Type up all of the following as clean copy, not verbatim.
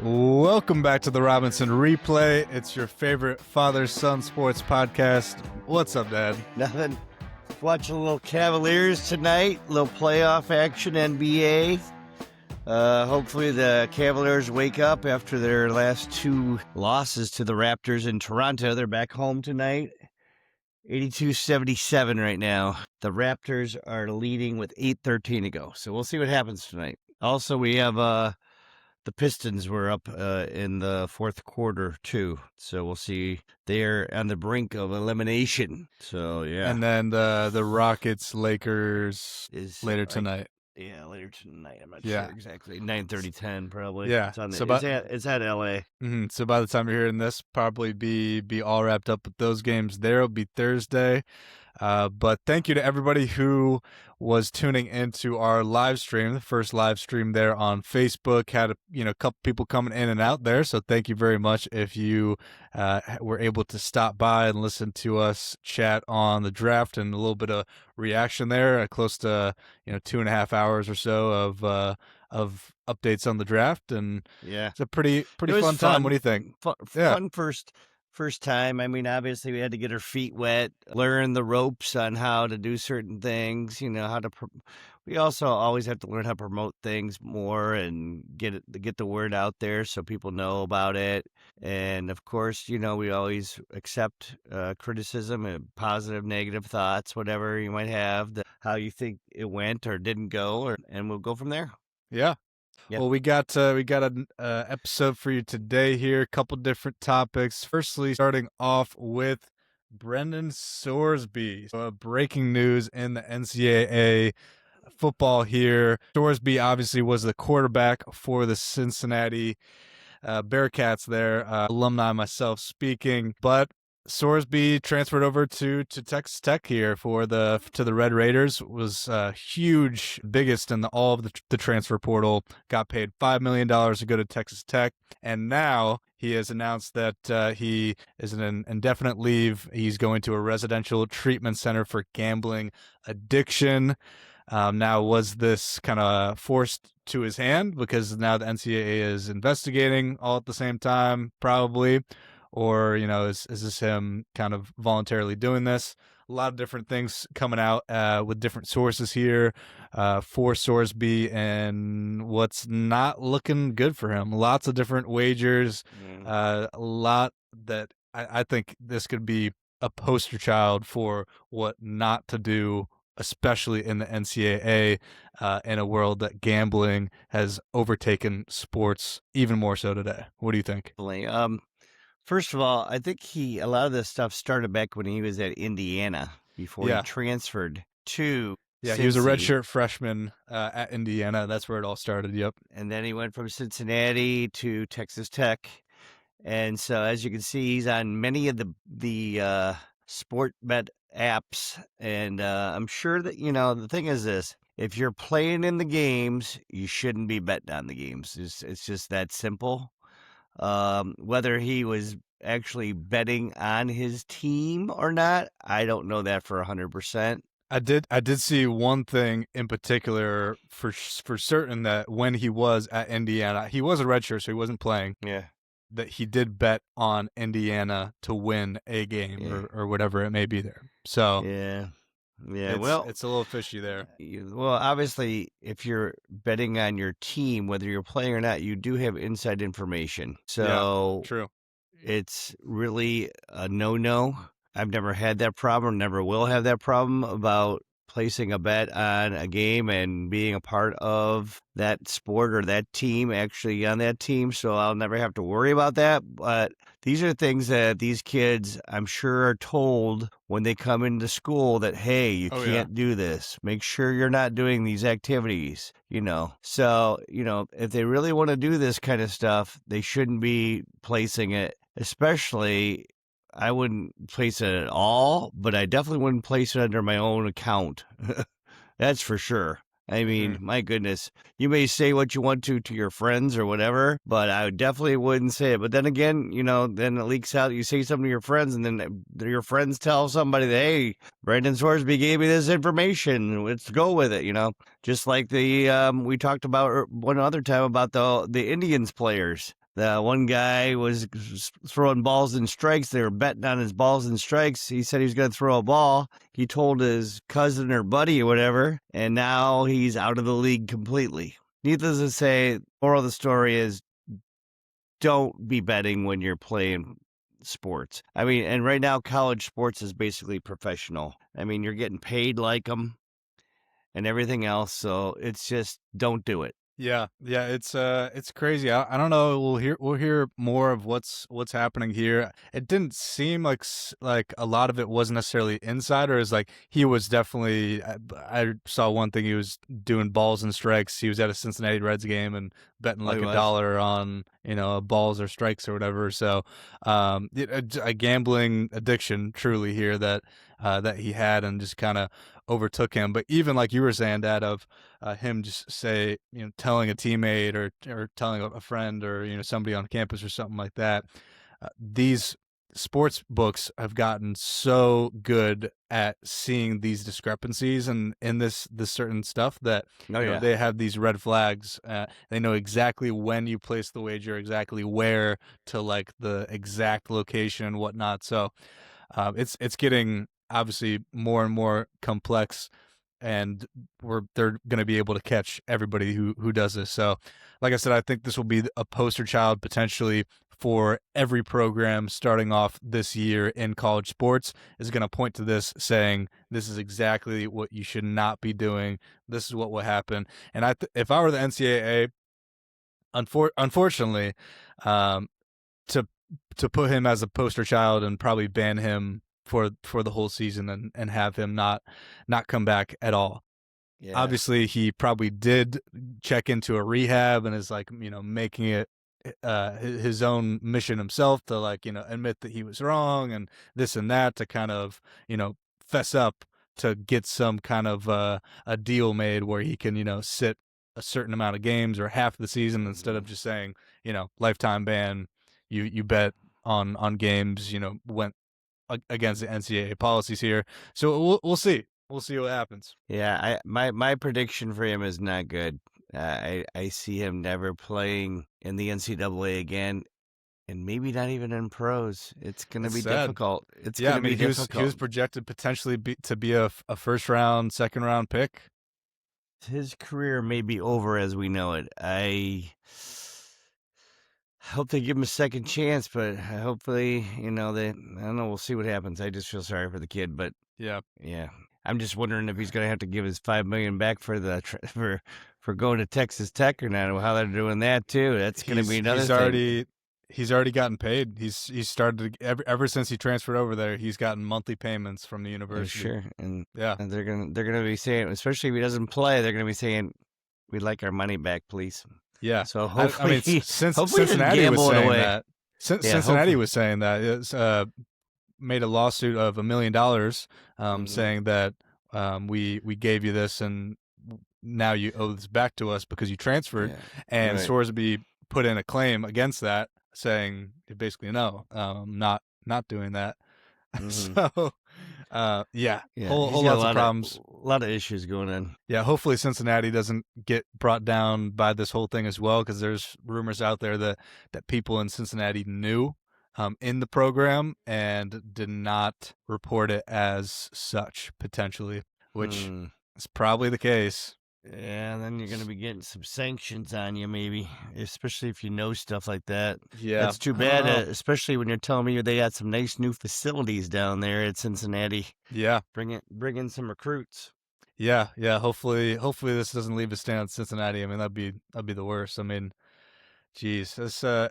Welcome back to the Robinson Replay. It's your favorite father-son sports podcast. What's up, Dad? Nothing. Watch a little Cavaliers tonight, a little playoff action, NBA. Hopefully the Cavaliers wake up after their last two losses to the Raptors in Toronto. They're back home tonight. 82-77 right now. The Raptors are leading with 8:13 to go. So we'll see what happens tonight. Also, we have the Pistons were up in the fourth quarter, too. So we'll see. They're on the brink of elimination. So, yeah. And then the Rockets-Lakers Is later tonight. Yeah, later tonight. I'm not sure exactly. 9:30-10 probably. Yeah. It's, it's at LA. Mm-hmm. So by the time you're hearing this, probably be all wrapped up with those games. There will be Thursday. But thank you to everybody who was tuning into our live stream, the first live stream there on Facebook. Had a couple people coming in and out there, so thank you very much if you were able to stop by and listen to us chat on the draft and a little bit of reaction there. Close to 2.5 hours or so of updates on the draft, and yeah, it's a pretty fun time. What do you think? Fun first time. I mean, obviously we had to get our feet wet, learn the ropes on how to do certain things, we also always have to learn how to promote things more and get the word out there so people know about it. And of course, we always accept criticism and positive, negative thoughts, whatever you might have, how you think it went or didn't go, and we'll go from there. Yeah. Yep. Well, we got an episode for you today here. A couple different topics. Firstly, starting off with Brendan Sorsby. So, breaking news in the NCAA football here. Sorsby obviously was the quarterback for the Cincinnati Bearcats there. Alumni myself speaking, but Sorsby transferred over to Texas Tech here to the Red Raiders. Was huge, biggest in all of the transfer portal. Got paid $5 million to go to Texas Tech, and now he has announced that he is in an indefinite leave. He's going to a residential treatment center for gambling addiction. Now, was this kind of forced to his hand because now the NCAA is investigating all at the same time, probably? Or, is this him kind of voluntarily doing this? A lot of different things coming out with different sources here for Sorsby, and what's not looking good for him. Lots of different wagers, a lot that I think this could be a poster child for what not to do, especially in the NCAA, in a world that gambling has overtaken sports even more so today. What do you think? First of all, I think a lot of this stuff started back when he was at Indiana before he transferred to Cincy. He was a redshirt freshman at Indiana. That's where it all started, yep. And then he went from Cincinnati to Texas Tech. And so, as you can see, he's on many of the sport bet apps. And I'm sure that, the thing is this. If you're playing in the games, you shouldn't be betting on the games. It's just that simple. Whether he was actually betting on his team or not, I don't know that for 100%. I did see one thing in particular for certain, that when he was at Indiana, he was a redshirt, so he wasn't playing. Yeah. That he did bet on Indiana to win a game or whatever it may be there. So yeah. It's a little fishy there. Well, obviously, if you're betting on your team, whether you're playing or not, you do have inside information. So true. It's really a no-no. I've never had that problem, never will have that problem about placing a bet on a game and being a part of that sport or that team, actually on that team. So I'll never have to worry about that. But these are things that these kids, I'm sure, are told when they come into school that, hey, you can't do this. Make sure you're not doing these activities, So, if they really want to do this kind of stuff, they shouldn't be placing it, especially I wouldn't place it at all, but I definitely wouldn't place it under my own account. That's for sure. I mean, my goodness, you may say what you want to your friends or whatever, but I definitely wouldn't say it. But then again, then it leaks out. You say something to your friends, and then your friends tell somebody that, hey, Brendan Sorsby gave me this information. Let's go with it, Just like we talked about one other time about the Indians players. The one guy was throwing balls and strikes. They were betting on his balls and strikes. He said he was going to throw a ball. He told his cousin or buddy or whatever, and now he's out of the league completely. Needless to say, moral of the story is don't be betting when you're playing sports. I mean, and right now college sports is basically professional. I mean, you're getting paid like them and everything else, so it's just don't do it. Yeah, yeah, it's crazy. I don't know. We'll hear more of what's happening here. It didn't seem like like a lot of it was necessarily insiders. Like he was definitely. I saw one thing. He was doing balls and strikes. He was at a Cincinnati Reds game and betting Oh, he like a was? dollar on balls or strikes or whatever. So a gambling addiction truly here that he had and just kind of overtook him. But even like you were saying, Dad, of him just say, telling a teammate or telling a friend or somebody on campus or something like that. These sports books have gotten so good at seeing these discrepancies and in this certain stuff that Oh, yeah. they have these red flags. They know exactly when you place the wager, exactly where to like the exact location and whatnot. So it's getting obviously more and more complex and they're going to be able to catch everybody who does this. So, like I said, I think this will be a poster child potentially for every program starting off this year in college sports is going to point to this, saying this is exactly what you should not be doing. This is what will happen. And if I were the NCAA, unfortunately, um, to put him as a poster child and probably ban him for the whole season and have him not come back at all. Yeah. Obviously he probably did check into a rehab and is like making it his own mission himself to like admit that he was wrong and this and that to kind of fess up to get some kind of a deal made where he can sit a certain amount of games or half the season instead of Mhm. just saying lifetime ban. You bet on games went against the NCAA policies here, so we'll see. We'll see what happens. Yeah, my prediction for him is not good. I see him never playing in the NCAA again, and maybe not even in pros. It's gonna That's be sad. difficult. It's Yeah, I gonna mean be he was difficult. projected potentially to be a first round, second round pick. His career may be over as we know it. I hope they give him a second chance, but hopefully, they. I don't know. We'll see what happens. I just feel sorry for the kid, but Yeah, yeah, I'm just wondering if he's gonna have to give his $5 million back for the for going to Texas Tech or not. Or how they're doing that too. That's gonna be he's another he's thing. already he's already gotten paid. He's started ever since he transferred over there. He's gotten monthly payments from the Oh, university. sure, and Yeah, they're gonna be saying, especially if he doesn't play, they're gonna be saying, "We'd like our money back, please." yeah. So I mean, hopefully, since hopefully he doesn't Cincinnati was gamble it saying away. that, Yeah, Cincinnati hopefully. was saying that it's made a lawsuit of $1 million, Hmm. saying that we gave you this and now you owe this back to us because you transferred. Yeah, And right. Sorsby put in a claim against that, saying basically no, not doing that. Hmm. So yeah, Yeah, whole he's whole got lots of problems. a lot of issues going on. Yeah, hopefully Cincinnati doesn't get brought down by this whole thing as well, because there's rumors out there that people in Cincinnati knew in the program and did not report it as such potentially, which Hmm. is probably the case. Yeah, then you're gonna be getting some sanctions on you, maybe, especially if you know stuff like that. Yeah, That's too I don't bad, know. especially when you're telling me they got some nice new facilities down there at Cincinnati. Yeah, Bring in some recruits. yeah. Hopefully this doesn't leave a stand in Cincinnati. I mean, that'd be the worst. I mean, geez, it's a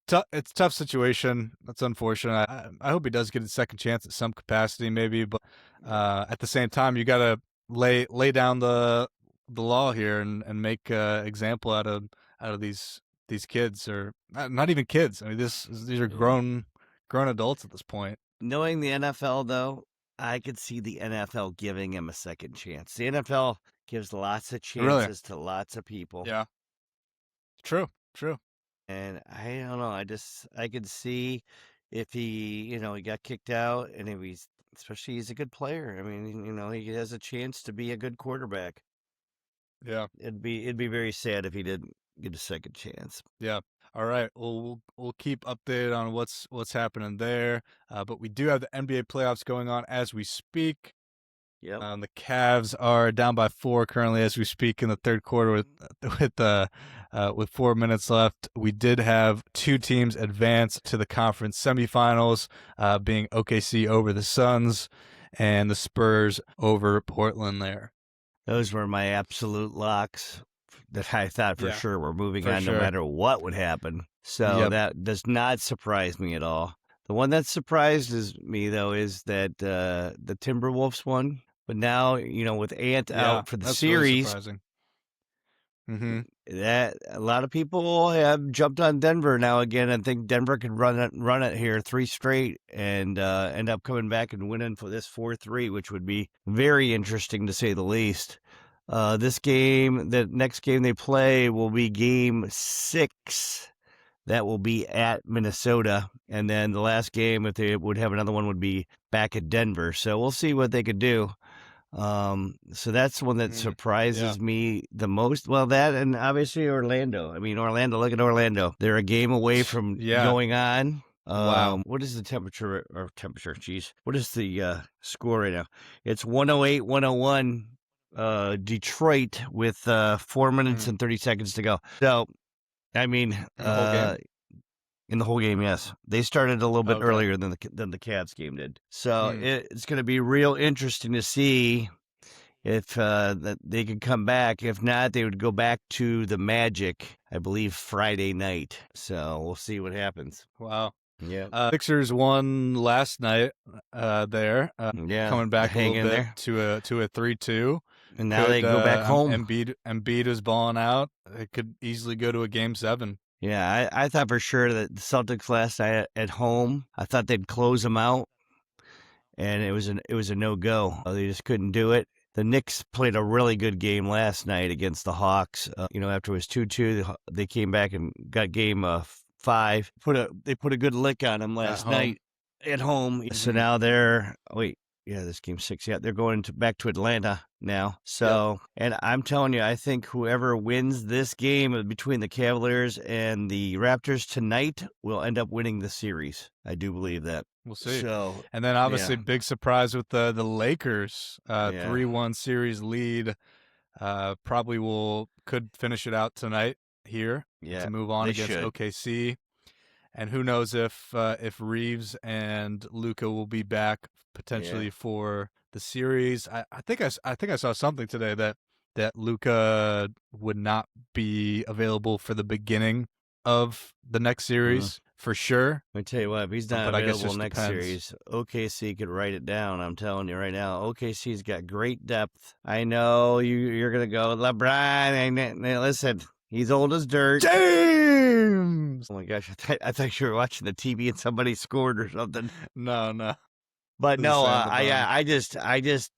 tough situation. That's unfortunate. I hope he does get a second chance at some capacity, maybe. But Yeah. at the same time, you got to lay down the law here and make example out of these kids or not even kids. I mean, these are Yeah. grown adults at this point. Knowing the NFL, though, I could see the NFL giving him a second chance. The NFL gives lots of Really? chances to lots of people. Yeah. True. True. And I don't know. I could see if he got kicked out and if especially he's a good player. I mean, he has a chance to be a good quarterback. Yeah. It'd be very sad if he didn't get a second chance. Yeah. All right. Well, we'll keep updated on what's happening there. But we do have the NBA playoffs going on as we speak. Yep. The Cavs are down by 4 currently as we speak in the third quarter with 4 minutes left. We did have two teams advance to the conference semifinals, being OKC over the Suns and the Spurs over Portland. There, Those were my absolute locks that I thought for yeah, sure were moving for on no sure. matter what would happen. So Yep. that does not surprise me at all. The one that surprises me though is that the Timberwolves won. But now, with Ant Yeah, out for the that's really series, surprising. Mm-hmm. that a lot of people have jumped on Denver now again and think Denver could run it here 3 straight and end up coming back and winning for this 4-3, which would be very interesting to say the least. The next game they play will be game 6. That will be at Minnesota. And then the last game, if they would have another one, would be back at Denver. So we'll see what they could do. So that's one that Yeah. surprises me the most. Well, that and obviously Orlando. I mean, Orlando, look at Orlando. They're a game away from Yeah. going on. Wow. What is the temperature? Geez. What is the score right now? It's 108-101. Detroit with 4 minutes and 30 seconds to go. So, I mean, In the whole game. in the whole game, yes, they started a little bit Okay. earlier than the Cavs game did. So Mm. it's going to be real interesting to see if that they could come back. If not, they would go back to the Magic, I believe, Friday night. So we'll see what happens. Wow. Yeah, Sixers won last night. There, yeah, coming back a hang little in bit there. to a 3-2. And now they Could go back home. Embiid is balling out. It could easily go to a game 7. Yeah, I thought for sure that the Celtics last night at home, I thought they'd close them out, and it was a no go. They just couldn't do it. The Knicks played a really good game last night against the Hawks. After it was 2-2, they came back and got game 5. They put a good lick on them At last home. night at home. So Mhm. now they're this game 6. Yeah, they're going back to Atlanta now. Yep. So, and I'm telling you, I think whoever wins this game between the Cavaliers and the Raptors tonight will end up winning the series. I do believe that. We'll see. So, And then obviously yeah, big surprise with the Lakers, yeah, 3-1 series lead. Probably could finish it out tonight here yeah, to move on they against should. OKC. And who knows if Reeves and Luca will be back Yeah. potentially for the series. I think I saw something today that Luca would not be available for the beginning of the next Mm. series for sure. Let me tell you what, if he's not But I guess available just next depends. series, OKC could write it down. I'm telling you right now, OKC's got great depth. I know you're gonna go LeBron. Listen, he's old as dirt. James. Oh my gosh, I thought you were watching the TV and somebody scored or something. No, no. But This is no, saying LeBron. I just,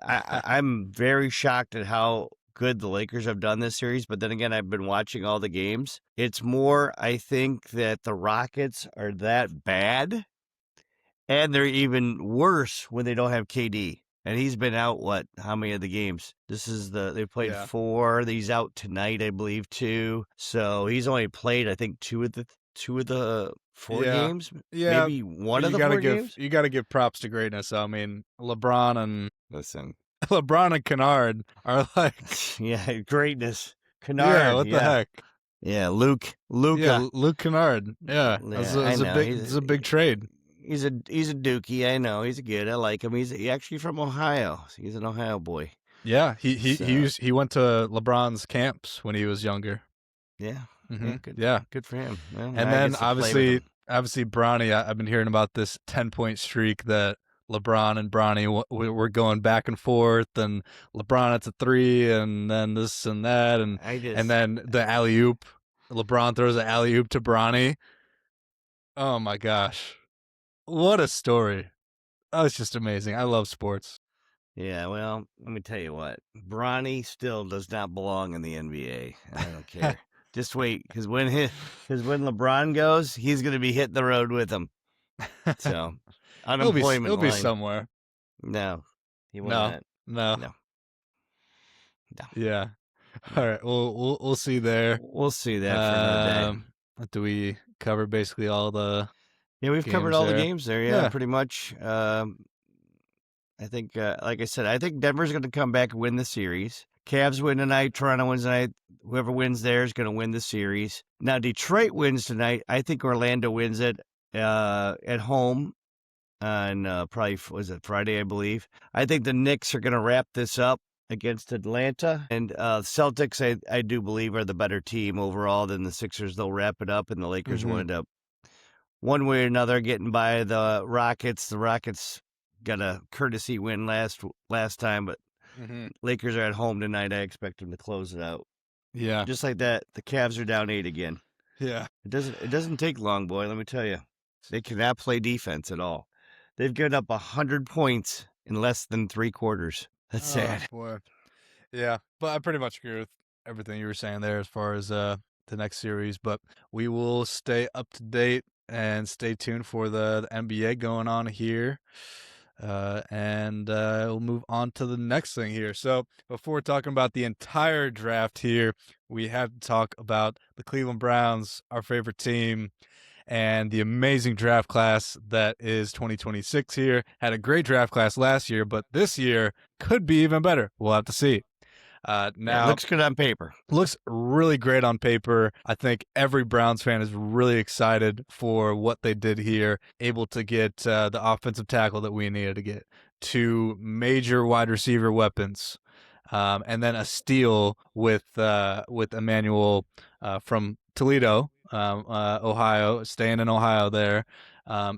I'm very shocked at how good the Lakers have done this series. But then again, I've been watching all the games. It's more, I think that the Rockets are that bad, and they're even worse when they don't have KD. And he's been out how many of the games? They played Yeah. 4. He's out tonight, I believe, 2. So he's only played, I think, two of the 4 Yeah. games, Yeah. maybe one But of the 4 games. you gotta give props to greatness. I mean, LeBron and Listen, LeBron and Kennard are like, yeah, greatness. yeah, Kennard, what the yeah. heck? Yeah, Yeah, Luca. Luke Kennard. Yeah, Yeah, I know. it's a big trade. He's a dookie. I know. He's good. I like him. He's actually from Ohio. He's an Ohio boy. Yeah, So he went to LeBron's camps when he was younger. yeah, Hmm. yeah, good, Yeah, good for him. Well, and now I then gets to play with him. obviously Bronny. I've been hearing about this 10-point streak that LeBron and Bronny were going back and forth, and LeBron at the 3, and then this and that, I and just then the alley oop. LeBron throws an alley oop to Bronny. Oh my gosh, what a story! Oh, it's just amazing. I love sports. Yeah, well, let me tell you what. Bronny still does not belong in the NBA. I don't care. Just wait, because when LeBron goes, he's going to be hitting the road with him. So, unemployment He'll be line. somewhere. No, he will No, not. no, No, no, yeah. All no. right, we'll see there. We'll see that for another day. Do we cover basically all the Yeah, we've covered games all the there? games there. Yeah, Yeah. pretty much. I think, like I said, I think Denver's going to come back and win the series. Cavs win tonight. Toronto wins tonight. Whoever wins there is going to win the series. Now, Detroit wins tonight. I think Orlando wins it at home on probably, was it Friday, I believe. I think the Knicks are going to wrap this up against Atlanta. And Celtics, I do believe, are the better team overall than the Sixers. They'll wrap it up, and the Lakers will Mm-hmm. end up one way or another getting by the Rockets. The Rockets got a courtesy win last time, but Mm-hmm. Lakers are at home tonight. I expect them to close it out. Yeah. Just like that, the Cavs are down 8 again. Yeah. It doesn't take long, boy, let me tell you. They cannot play defense at all. They've given up 100 points in less than 3 quarters. That's Oh sad. boy. Yeah, but I pretty much agree with everything you were saying there as far as the next series. But we will stay up to date and stay tuned for the NBA going on here. And we'll move on to the next thing here. So before talking about the entire draft here, we have to talk about the Cleveland Browns, our favorite team, and the amazing draft class that is 2026 here. Had a great draft class last year, but this year could be even better. We'll have to see. It Now, looks good on paper. looks really great on paper. I think every Browns fan is really excited for what they did here, able to get the offensive tackle that we needed to get, two major wide receiver weapons, and then a steal with Emmanuel from Toledo, Ohio, staying in Ohio there,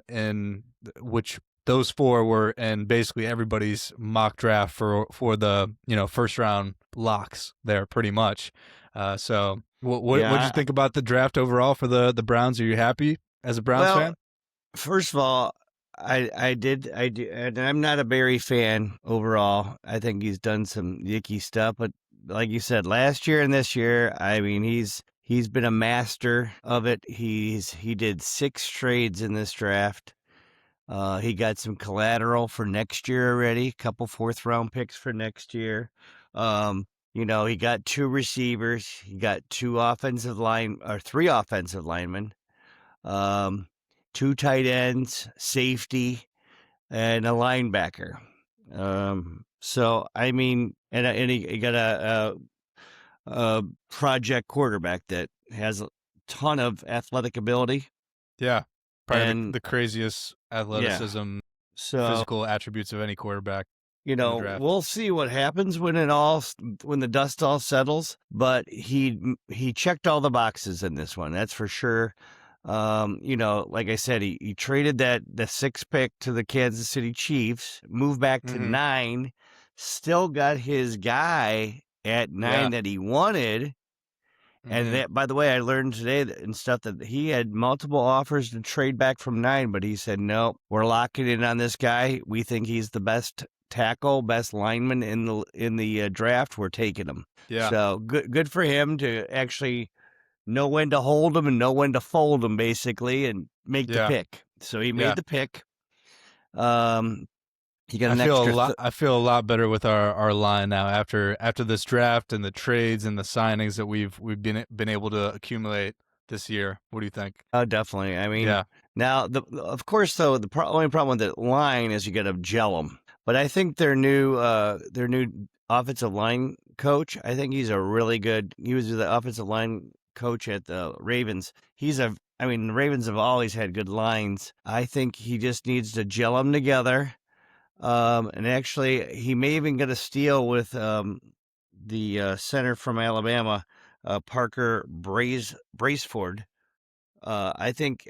in which those four were in basically everybody's mock draft for the first round locks there pretty much. So what did you Yeah. think about the draft overall for the Browns? Are you happy as a Browns Well, fan? first of all, I do, and I'm not a Barry fan overall. I think he's done some yicky stuff, but like you said, last year and this year, I mean, he's been a master of it. He did 6 trades in this draft. He got some collateral for next year already, a couple 4th-round picks for next year. He got 2 receivers, he got 2 offensive line or 3 offensive linemen. 2 tight ends, safety, and a linebacker. So I mean, and he got a project quarterback that has a ton of athletic ability, Yeah, probably and the craziest yeah. athleticism, So physical attributes of any quarterback in the draft. we'll see what happens when when the dust all settles. But he checked all the boxes in this one, that's for sure. Like I said, he traded the 6th pick to the Kansas City Chiefs, moved back to Mm-hmm. 9, still got his guy at 9 Yeah. that he wanted. And Mm-hmm. that, by the way, I learned today and stuff that he had multiple offers to trade back from 9, but he said, no, we're locking in on this guy. We think he's the best tackle, best lineman in the draft. We're taking him. Yeah. So good for him to actually know when to hold him and know when to fold him, basically, and make the Yeah. pick. So he Yeah. made the pick. He got an extra. I feel a lot better with our line now after this draft and the trades and the signings that we've been able to accumulate this year. What do you think? Oh, definitely. I mean, Yeah. now of course, though, the only problem with the line is you got to gel them. But I think their new offensive line coach, I think he's a really good. He was the offensive line coach at the Ravens. I mean, the Ravens have always had good lines. I think he just needs to gel them together. And actually, he may even get a steal with the center from Alabama, Parker Braceford. I think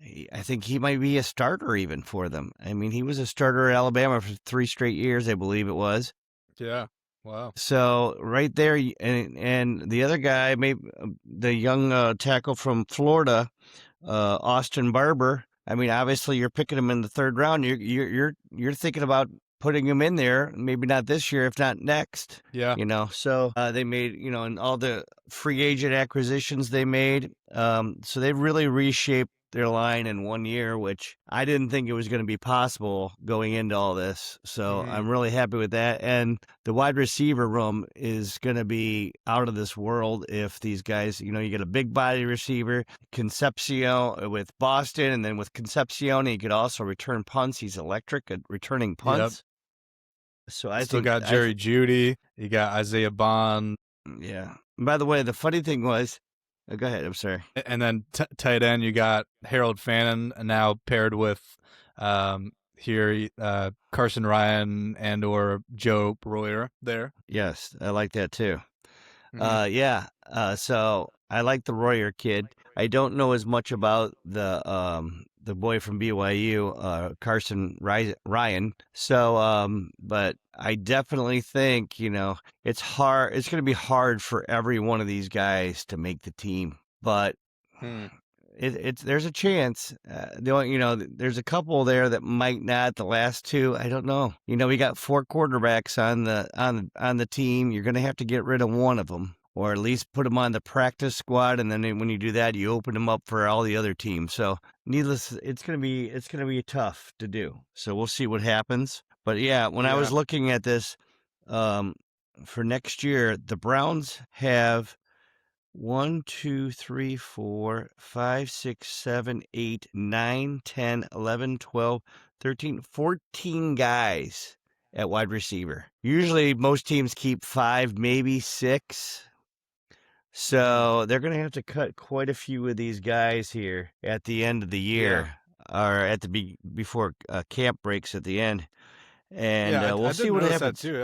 I think he might be a starter even for them. I mean, he was a starter at Alabama for 3 straight years, I believe it was. Yeah. Wow. So right there, and the other guy, maybe the young tackle from Florida, Austin Barber. I mean, obviously, you're picking him in the 3rd round. You're thinking about putting him in there. Maybe not this year, if not next. Yeah. So they made and all the free agent acquisitions they made. So they really reshaped their line in 1 year, which I didn't think it was going to be possible going into all this. So Mhm. I'm really happy with that. And the wide receiver room is going to be out of this world if these guys, you get a big body receiver, Concepcion with Boston, and then with Concepcion, he could also return punts. He's electric at returning Yep. punts. So I Still think got Jerry Jeudy. You got Isaiah Bond. yeah. By the way, the funny thing was, go ahead. I'm sorry. And then tight end, you got Harold Fannin, now paired with Carson Ryan and or Joe Royer there. Yes, I like that too. Mm-hmm. Yeah. So I like the Royer kid. I don't know as much about the boy from BYU, Carson Ryan. So but I definitely think, it's hard. It's going to be hard for every one of these guys to make the team. But Hmm. it's there's a chance. There's a couple there that might not. The last two, I don't know. We got 4 quarterbacks on the team. You're going to have to get rid of one of them, or at least put them on the practice squad. And then when you do that, you open them up for all the other teams. So it's going to be tough to do. So we'll see what happens. But yeah, when I was looking at this, for next year, the Browns have 1, 2, 3, 4, 5, 6, 7, 8, 9, 10, 11, 12, 13, 14 guys at wide receiver. Usually most teams keep 5, maybe 6. So they're going to have to cut quite a few of these guys here at the end of the year, or at the before camp breaks at the end. And Yeah, we'll I see did what notice that happens. too.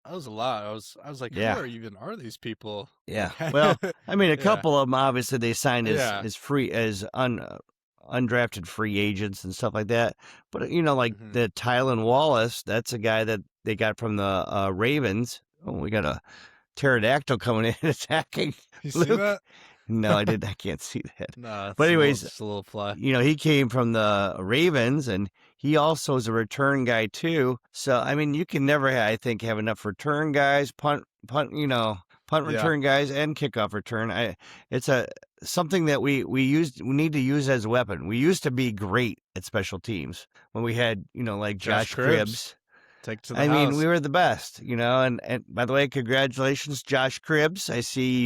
That was a lot. I was like, who Yeah. are even are these people? Yeah. Like, Well, I mean, a yeah, couple of them obviously they signed yeah. as free as undrafted free agents and stuff like that. But like Mm-hmm. the Tylan Wallace, that's a guy that they got from the Ravens. Oh, we got a pterodactyl coming in attacking You see Luke. that? No, I didn't. I can't see that. No, But it's anyways, just a little fly. he came from the Ravens, and he also is a return guy too. So I mean, you can never, I think, have enough return guys, punt, punt Yeah. return guys, and kickoff return. It's something that we need to use as a weapon. We used to be great at special teams when we had like Josh Josh Cribbs. Cribbs. Take it to the I mean, we house. were the best, and by the way, congratulations, Josh Cribbs. I see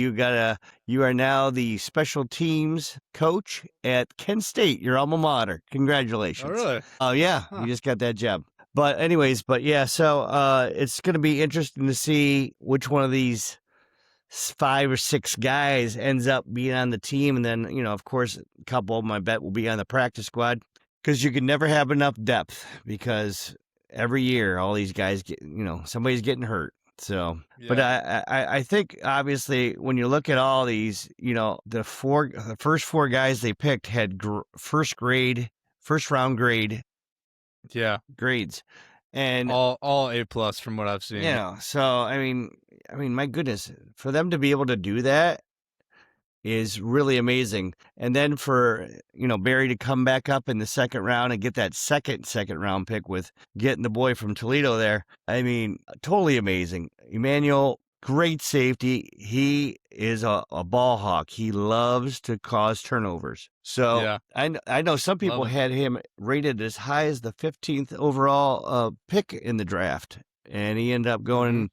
you are now the special teams coach at Kent State, your alma mater. Oh, Congratulations. really? Oh yeah, Huh. you just got that job. But anyways, yeah, so it's going to be interesting to see which one of these 5 or 6 guys ends up being on the team, and then of course, a couple of them I bet will be on the practice squad, because you can never have enough depth, because every year all these guys get somebody's getting hurt. So but Yeah. I think obviously when you look at all these, the first 4 guys they picked had first round Yeah. grades, and All A+ from what I've seen. so I mean my goodness, for them to be able to do that is really amazing. And then for, Barry to come back up in the second round and get that second round pick with getting the boy from Toledo there. I mean, totally amazing. Emmanuel, great safety. He is a ball hawk. He loves to cause turnovers. So Yeah. I know some people Love it. had him rated as high as the 15th overall pick in the draft. And he ended up going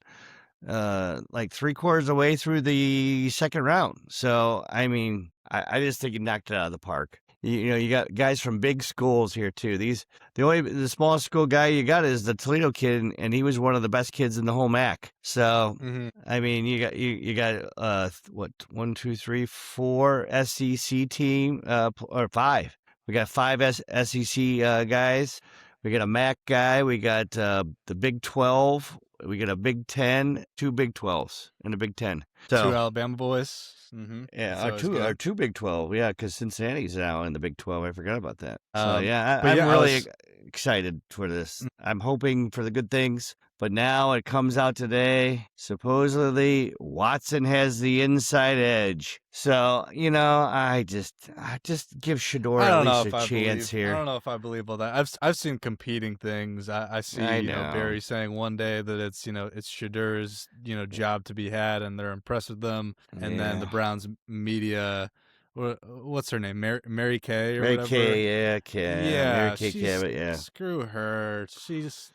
like 3/4 of the way through the second round. So I mean, I just think he knocked it out of the park. You got guys from big schools here too. The smallest school guy you got is the Toledo kid, and he was one of the best kids in the whole MAC. So I mean, you got what, 1, 2, 3, 4 SEC team, or 5. We got 5 SEC guys. We got a MAC guy. We got the Big 12. We got a Big 10, 2 Big 12s, and a Big 10. 2 So Alabama boys. yeah, That's always good. our two Big 12. Yeah, because Cincinnati's now in the Big 12. I forgot about that. So yeah, But I'm yeah, I really was excited for this. I'm hoping for the good things. But now it comes out today, supposedly Watson has the inside edge. So, I just give Shador I at don't know least a if I chance believe. I here. don't know if I believe all that. I've seen competing things. I see, I know. Barry saying one day that it's Shadur's, job to be had, and they're impressed with them, and then the Yeah. Browns media what's her name? Mary Kay or Mary whatever. Kay, Mary Yeah, Kay she's Cabot, yeah. screw her. She's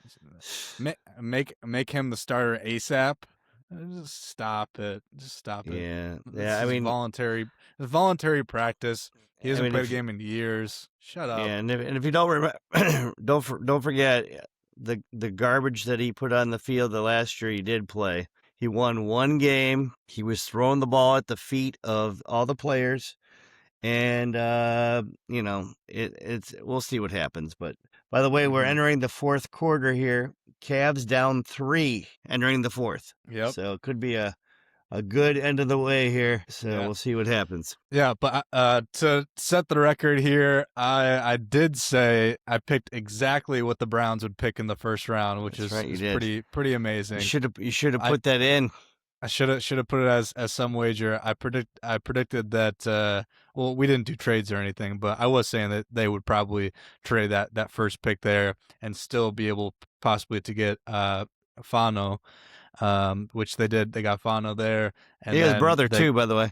make him the starter ASAP. Just stop it. Just stop it. Yeah, yeah. This is voluntary. Voluntary practice. He I hasn't mean, played a if game in years. Shut up. yeah, and if you don't remember, don't forget the garbage that he put on the field the last year he did play. He won one game. He was throwing the ball at the feet of all the players, and it's we'll see what happens. But by the way, we're Hmm. entering the fourth quarter here. Cavs down 3, entering the fourth. Yep. So it could be a good end of the way here. So Yeah. we'll see what happens. Yeah, but to set the record here, I did say I picked exactly what the Browns would pick in the first round, which That's right, you is did. pretty amazing. You should have I put that in. I should have put it as some wager. I predicted that well, we didn't do trades or anything, but I was saying that they would probably trade that first pick there and still be able possibly to get Fano, which they did. They got Fano there, He and has then brother they too, by the way.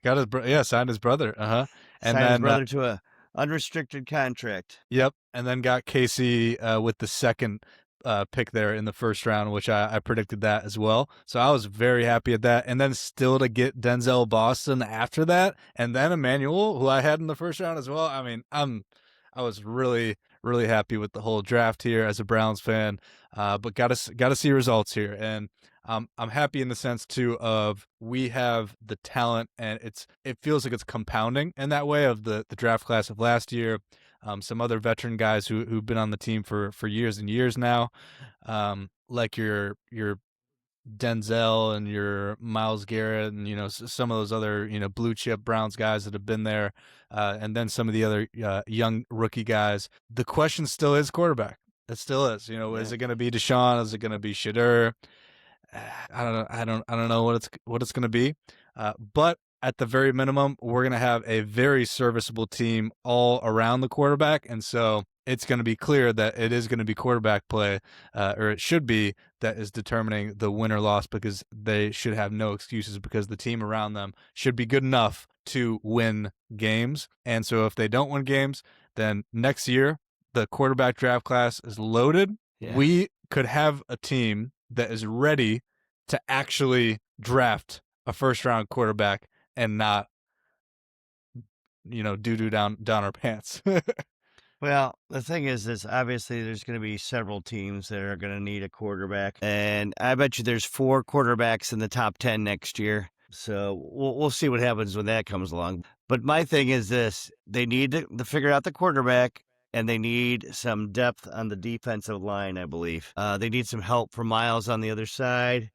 got his signed his brother. And Signed his then brother to a unrestricted contract. yep, and then got Casey with the second pick there in the first round, which I predicted that as well. So I was very happy at that. And then still to get Denzel Boston after that, and then Emmanuel, who I had in the first round as well. I mean, I was really happy with the whole draft here as a Browns fan. But gotta see results here, and I'm happy in the sense too of we have the talent, and it feels like it's compounding in that way of the draft class of last year. Some other veteran guys who've been on the team for years and years now, like your Denzel and your Miles Garrett and some of those other blue chip Browns guys that have been there, and then some of the other young rookie guys. The question still is quarterback. It still is. Is Yeah. it going to be Deshaun? Is it going to be Shadur? I don't know. I don't know what it's going to be. But at the very minimum, we're going to have a very serviceable team all around the quarterback, and so it's going to be clear that it is going to be quarterback play, or it should be, that is determining the win or loss, because they should have no excuses, because the team around them should be good enough to win games. And so if they don't win games, then next year the quarterback draft class is loaded. Yeah. We could have a team that is ready to actually draft a first round quarterback and not doo down our pants. Well, the thing is obviously there's going to be several teams that are going to need a quarterback, and I bet you there's 4 quarterbacks in the top 10 next year. So we'll see what happens when that comes along. But my thing is this: they need to figure out the quarterback, and they need some depth on the defensive line. I believe they need some help from Miles on the other side.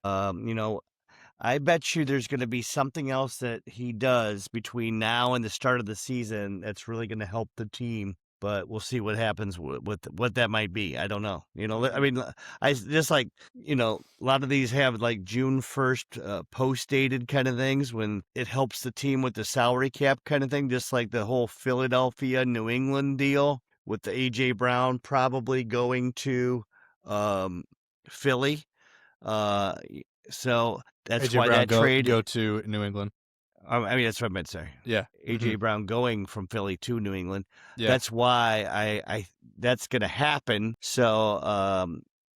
I bet you there's going to be something else that he does between now and the start of the season that's really going to help the team. But we'll see what happens with what that might be. I don't know. I mean, I just like, a lot of these have like June 1st post dated kind of things when it helps the team with the salary cap kind of thing, just like the whole Philadelphia, New England deal with the AJ Brown probably going to Philly. Uh, so that's AJ why Brown that trade. go to New England. I mean, that's what I meant. Sorry, Yeah. AJ Brown going from Philly to New England. Yeah. That's why I that's going to happen. So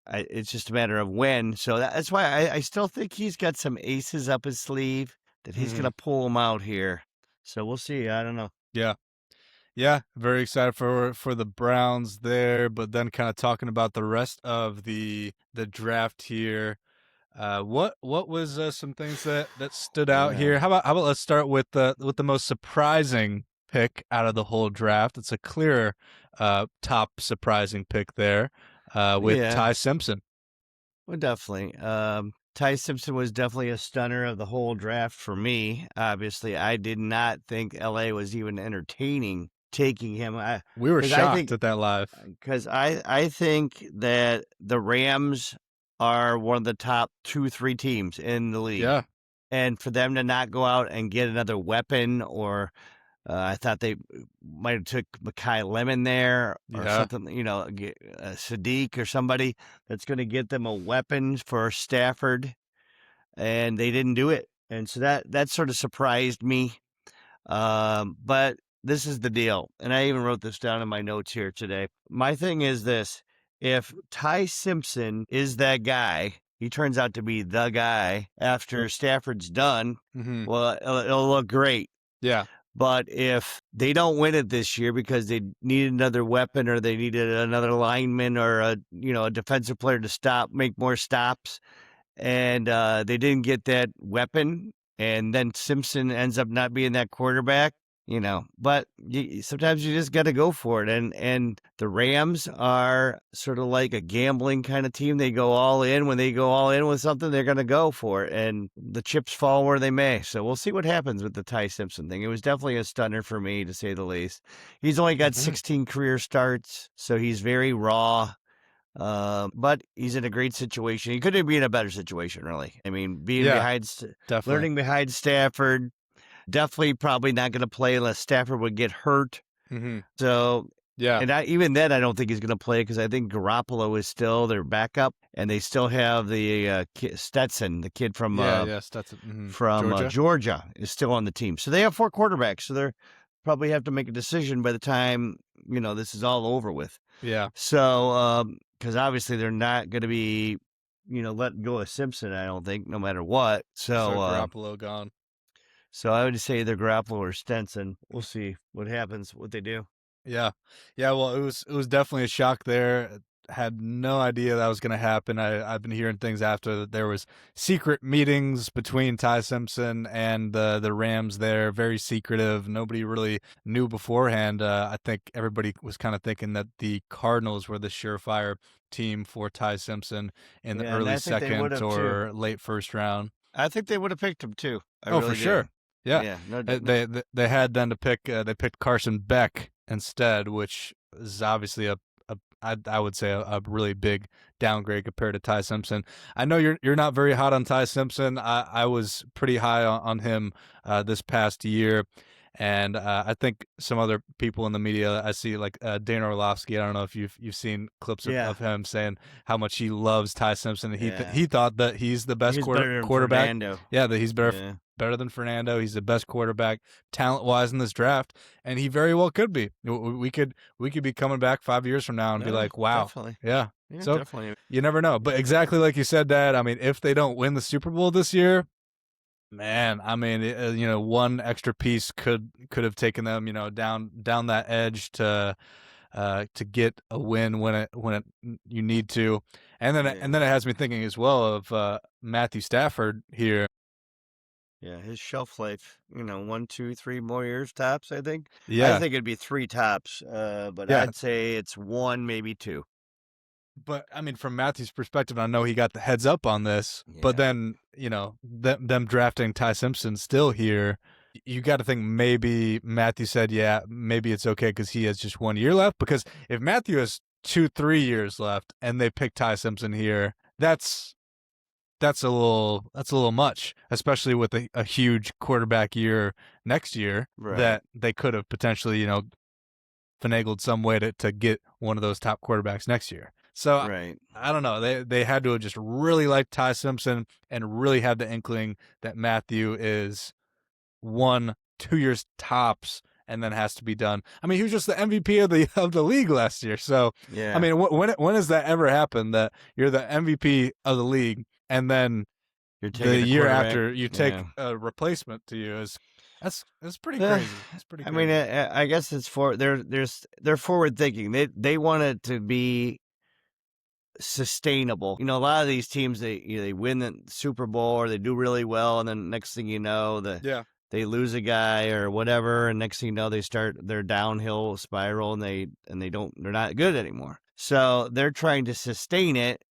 it's just a matter of when. So that's why I still think he's got some aces up his sleeve that he's going to pull them out here. So we'll see. I don't know. Yeah. Yeah, very excited for the Browns there, but then kind of talking about the rest of the draft here. What was some things that stood out here? Well, How about let's start with the most surprising pick out of the whole draft. It's a clear top surprising pick there with yeah. Ty Simpson. Well, definitely. Ty Simpson was definitely a stunner of the whole draft for me. Obviously, I did not think LA was even entertaining taking him. We were 'Cause I shocked think at that live. because I think that the Rams are one of the top 2-3 teams in the league, Yeah. and for them to not go out and get another weapon, or I thought they might have took Makai Lemon there or Yeah. something, Sadiq or somebody that's going to get them a weapon for Stafford, and they didn't do it. And so that sort of surprised me. But this is the deal, and I even wrote this down in my notes here today. My thing is this: if Ty Simpson is that guy, he turns out to be the guy after Stafford's done. Mm-hmm. Well, it'll look great. Yeah. But if they don't win it this year because they needed another weapon or they needed another lineman or a defensive player to make more stops, and they didn't get that weapon, and then Simpson ends up not being that quarterback, but sometimes you just got to go for it. And the Rams are sort of like a gambling kind of team. They go all in. When they go all in with something, they're going to go for it, and the chips fall where they may. So we'll see what happens with the Ty Simpson thing. It was definitely a stunner for me, to say the least. He's only got 16 career starts, so he's very raw. But he's in a great situation. He couldn't be in a better situation, really. I mean, Definitely. learning behind Stafford, definitely probably not going to play unless Stafford would get hurt. Mm-hmm. So, Yeah. and even then, I don't think he's going to play because I think Garoppolo is still their backup, and they still have the Stetson, the kid from Stetson. Georgia. Georgia, is still on the team. So they have 4 quarterbacks. So they probably have to make a decision by the time this is all over with. Yeah. So, because obviously they're not going to be, letting go of Simpson, I don't think, no matter what. So Garoppolo gone. So I would say either Garoppolo or Stenson. We'll see what happens, what they do. Yeah. Well, it was definitely a shock there. Had no idea that was going to happen. I've been hearing things after that there was secret meetings between Ty Simpson and the Rams there, very secretive. Nobody really knew beforehand. I think everybody was kind of thinking that the Cardinals were the surefire team for Ty Simpson in the early second or late first round. I think they would have picked him too. For sure. Yeah. No, they had then to pick. They picked Carson Beck instead, which is obviously I would say a really big downgrade compared to Ty Simpson. I know you're not very hot on Ty Simpson. I was pretty high on him this past year, and I think some other people in the media I see like Dana Orlovsky. I don't know if you've seen clips of him saying how much he loves Ty Simpson. And he thought that he's the best quarterback. Yeah, that he's better than Fernando. He's the best quarterback talent-wise in this draft, and he very well could be. We could be coming back 5 years from now and be like, wow. Definitely. Yeah. So definitely. You never know. But exactly like you said, Dad, I mean, if they don't win the Super Bowl this year, man, I mean, one extra piece could have taken them, down that edge to get a win when you need to. And then it has me thinking as well of Matthew Stafford here. Yeah, his shelf life, 1, 2, 3 more years tops, I think. Yeah. I think it'd be 3 tops, but I'd say it's 1, maybe 2. But, I mean, from Matthew's perspective, I know he got the heads up on this, but then, them drafting Ty Simpson still here, you got to think maybe Matthew said, yeah, maybe it's okay because he has just 1 year left. Because if Matthew has 2-3 years left and they pick Ty Simpson here, that's a little much, especially with a huge quarterback year next year that they could have potentially, finagled some way to get one of those top quarterbacks next year. So I don't know. They had to have just really liked Ty Simpson and really had the inkling that Matthew is 1-2 years tops and then has to be done. I mean, he was just the MVP of the league last year. So I mean, when has that ever happened that you're the MVP of the league and then the year after you take a replacement to you that's pretty crazy. That's pretty crazy. I mean, I guess it's they're forward thinking. They want it to be sustainable. A lot of these teams they win the Super Bowl or they do really well, and then next thing you know, they lose a guy or whatever, and next thing you know, they start their downhill spiral and they're not good anymore. So they're trying to sustain it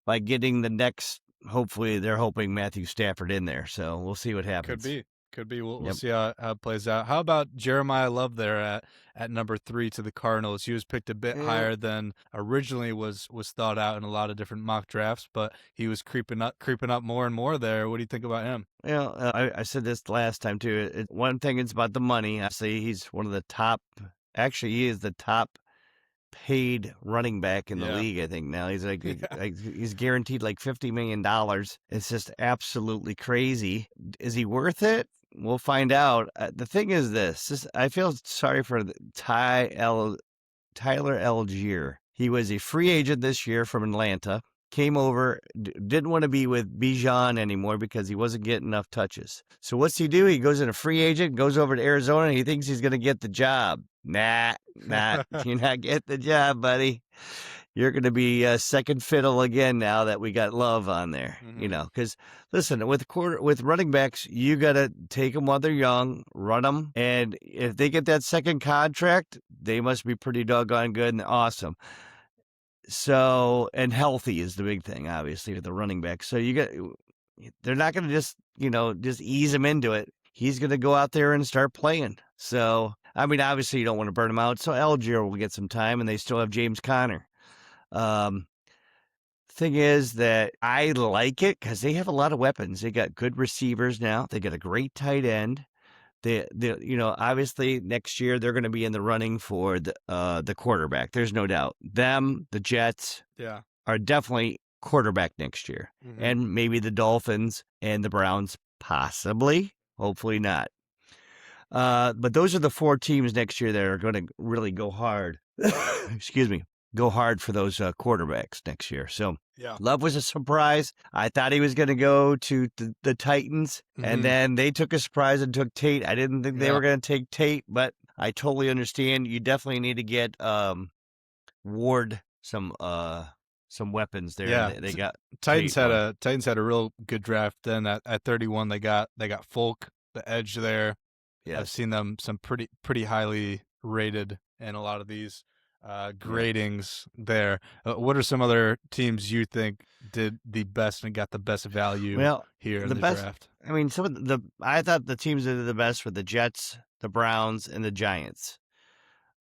by getting the next. Hopefully, they're hoping Matthew Stafford in there. So we'll see what happens. Could be. We'll see how it plays out. How about Jeremiah Love there at number 3 to the Cardinals? He was picked a bit higher than originally was thought out in a lot of different mock drafts, but he was creeping up more and more there. What do you think about him? I said this last time too. One thing is about the money. I say he's one of the top. Actually, he is the top paid running back in the league. I think now he's like he's guaranteed like $50 million. It's just absolutely crazy. Is he worth it? we'll find out. The thing is this I feel sorry for Tyler Algier. He was a free agent this year from Atlanta. Came over, didn't want to be with Bijan anymore because he wasn't getting enough touches. So what's he do? He goes in a free agent, goes over to Arizona, and he thinks he's going to get the job. Nah, you're not getting the job, buddy. You're going to be second fiddle again now that we got Love on there. Because listen, with running backs, you got to take them while they're young, run them, and if they get that second contract, they must be pretty doggone good and awesome. So, and healthy is the big thing, obviously, with the running back. So they're not going to just ease him into it. He's going to go out there and start playing. So, I mean, obviously you don't want to burn him out. So Algier will get some time, and they still have James Conner. Thing is that I like it because they have a lot of weapons. They got good receivers now. They got a great tight end. Obviously next year they're going to be in the running for the quarterback. There's no doubt. The Jets, are definitely quarterback next year, and maybe the Dolphins and the Browns, possibly. Hopefully not. But those are the 4 teams next year that are going to really go hard. Excuse me. Go hard for those quarterbacks next year. So Love was a surprise. I thought he was going to go to the Titans, and then they took a surprise and took Tate. I didn't think they were going to take Tate, but I totally understand. You definitely need to get Ward some weapons there. Yeah, they got Titans had a real good draft. Then at 31, they got Folk, the edge there. Yeah, I've seen them some pretty highly rated in a lot of these gradings there. What are some other teams you think did the best and got the best value here in the draft? I mean, I thought the teams that did the best were the Jets, the Browns, and the Giants.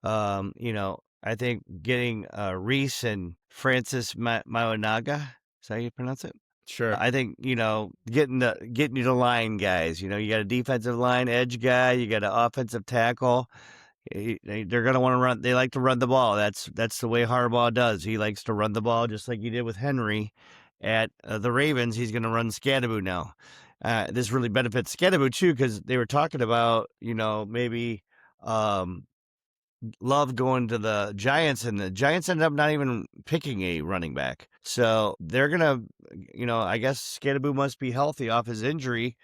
I think getting Reese and Francis Mayonaga, is that how you pronounce it? Sure. I think, getting you the line guys. You got a defensive line edge guy, you got an offensive tackle. They're going to want to run. They like to run the ball. That's the way Harbaugh does. He likes to run the ball just like he did with Henry at the Ravens. He's going to run Scadaboo now. This really benefits Scadaboo too, because they were talking about, maybe Love going to the Giants, and the Giants ended up not even picking a running back. So they're going to, I guess Scadaboo must be healthy off his injury,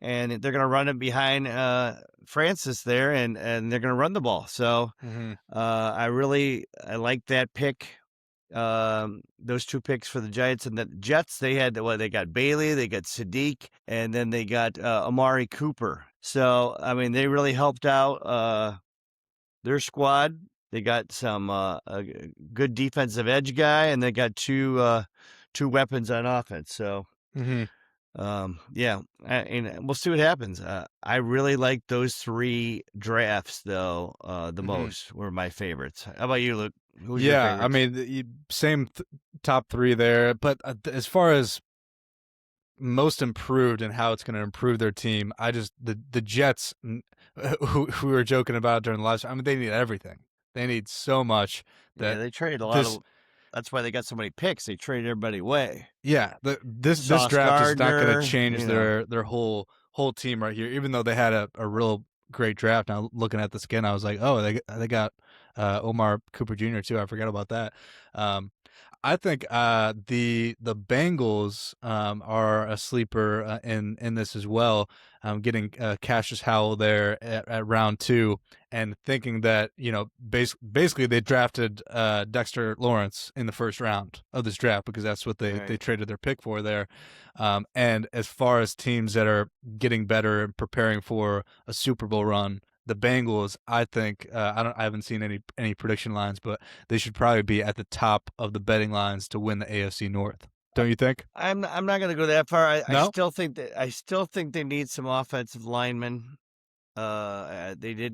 and they're going to run it behind Francis there, and they're going to run the ball. So I like that pick. Those 2 picks for the Giants. And the Jets, they got Bailey, they got Sadiq, and then they got Amari Cooper. So, I mean, they really helped out their squad. They got some a good defensive edge guy, and they got two weapons on offense. So, and we'll see what happens. I really like those 3 drafts, though. The most were my favorites. How about you, Luke? Who's your favorites? I mean, same top 3 there. But as far as most improved and how it's going to improve their team, the Jets, who we were joking about during the live stream, I mean, they need everything. They need so much. They traded a lot of. That's why they got so many picks. They traded everybody away. Yeah, this draft is not going to change their whole team right here. Even though they had a real great draft. Now looking at the skin, I was like, oh, they got Omar Cooper Jr. too. I forgot about that. I think the Bengals are a sleeper in this as well. Getting Cassius Howell there at round 2, and thinking that basically they drafted Dexter Lawrence in the first round of this draft because that's what they traded their pick for there. And as far as teams that are getting better and preparing for a Super Bowl run, the Bengals, I think, I haven't seen any prediction lines, but they should probably be at the top of the betting lines to win the AFC North. Don't you think? I'm not going to go that far. No? I still think they need some offensive linemen. They